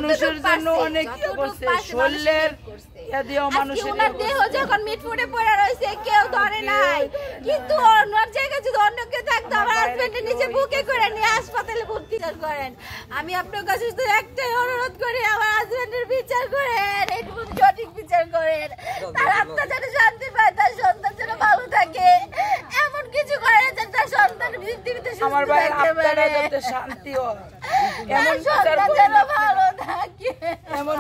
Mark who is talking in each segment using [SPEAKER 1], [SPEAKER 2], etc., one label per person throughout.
[SPEAKER 1] মানুষের জন্য অনেক করছে, শরীরের
[SPEAKER 2] ওনার দেহ যখন মিটফুটে পড়ে রয়েছে কেউ ধরে নাই, কিন্তু ওনার জায়গায় যদি অন্য কেউ থাকতো আমার হাজবেন্ডের নিচে বুকে করে নিয়ে হাসপাতালে ভর্তি করেন। আমি আপনার কাছে শুধু একটাই অনুরোধ করি, আমার হাজবেন্ডের বিচার করেন, এইটুকু সঠিক বিচার করেন, তার আত্মা যেন শান্তি পায়, তার সন্তান যেন ভালো থাকে, এমন কিছু করেন যেন তার সন্তান পৃথিবীতে
[SPEAKER 1] আমার ভাইয়ের আত্মাটা যাতে শান্তি হয়,
[SPEAKER 2] এমন সন্তান যেন ভালো থাকে, এমন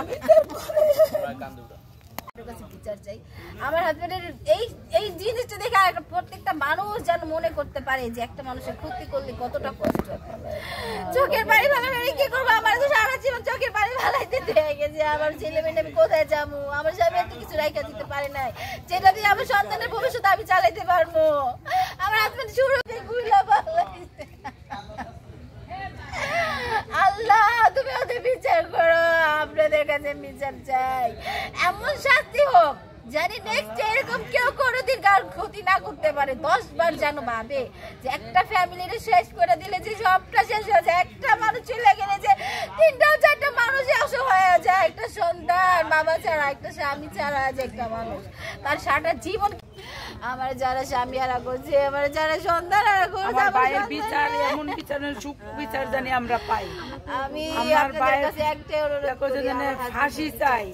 [SPEAKER 2] বিচার চাই। আমার হাজবেন্ডের এই জিনিসটা দেখে প্রত্যেকটা মানুষ যেন মনে করতে পারে যে একটা মানুষের ক্ষতি করলে কতটা কষ্ট। চোখের পানি ফেলানো কি করবো, আমার তো সারা জীবন চোখের পানি ফেলাইতে হয়ে গেছে। আমার ছেলে মেয়ে আমি কোথায় যাবো, আমার স্বামী এত কিছু রাইখা দিতে পারে নাই যেটা দিয়ে আমার সন্তানের ভবিষ্যৎ আমি চালাইতে পারবো। আমার হাজবেন্ড শুরুতেই গুলা ফেলাইছে। আল্লাহ তুমি ওদের বিচার করো, আপনাদের কাছে বিচার চাই, এমন শাস্তি হোক জানি নেক্সট এরকম কেউ কোনোদিন কার ক্ষতি না করতে পারে। 10 বার যেন ভাবে যে একটা ফ্যামিলিরে শেষ করে দিলে যে সবটা শেষ হয়ে যায়, একটা মানুষ চলে গেলে যে 3-4টা মানুষ অসহায় হয়ে যায়, একটা সন্তান বাবা ছাড়া, একটা স্বামী ছাড়া যে একটা মানুষ তার সারা জীবন। আমার যারা স্বামী হারা করছে, আমার যারা সন্তান হারা করছে,
[SPEAKER 1] আমার ভাইয়ের বিচার এমন বিচারের সুখ বিচার জানি আমরা পাই।
[SPEAKER 2] আমি
[SPEAKER 1] আমার
[SPEAKER 2] আপনাদের কাছে একটাই অনুরোধ করি,
[SPEAKER 1] ফাঁসি চাই,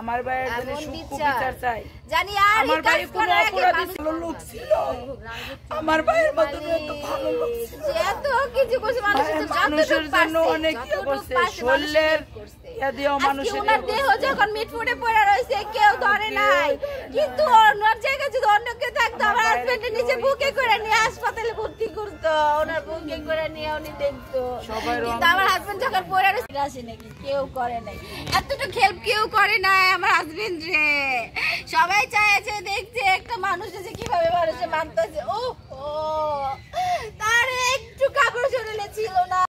[SPEAKER 1] আমার ভাইয়ের জন্য সুখ বিচার চাই।
[SPEAKER 2] জানি আর
[SPEAKER 1] আমার ভাই কোনো অপরাধী ভালো লোক ছিল, আমার ভাইয়ের মতো এত ভালো লোক ছিল,
[SPEAKER 2] এত কিছু করছে
[SPEAKER 1] মানুষের জন্য অনেক করছে, শরীরের
[SPEAKER 2] ওনার দেহ যখন মিটফুটে পড়ে রয়েছে কেউ ধরে নাই, কিন্তু ওনার জায়গায় যদি অন্য কেউ থাকতো আমার হাজবেন্ডের নিচে বুকে করে নিয়ে হাসপাতালে ভর্তি করতো, ওনার বুকে করে নিয়ে উনি দেখতো। কিন্তু আমার হাজবেন্ড যখন পড়ে রয়েছে আসে নাকি কেউ করে নাই, এতটা হেল্প কেউ করে নাই আমার হাজবেন্ড রে। সবাই চায় যে দেখছে একটা মানুষ যে কিভাবে মানুষে মানতেছে। ও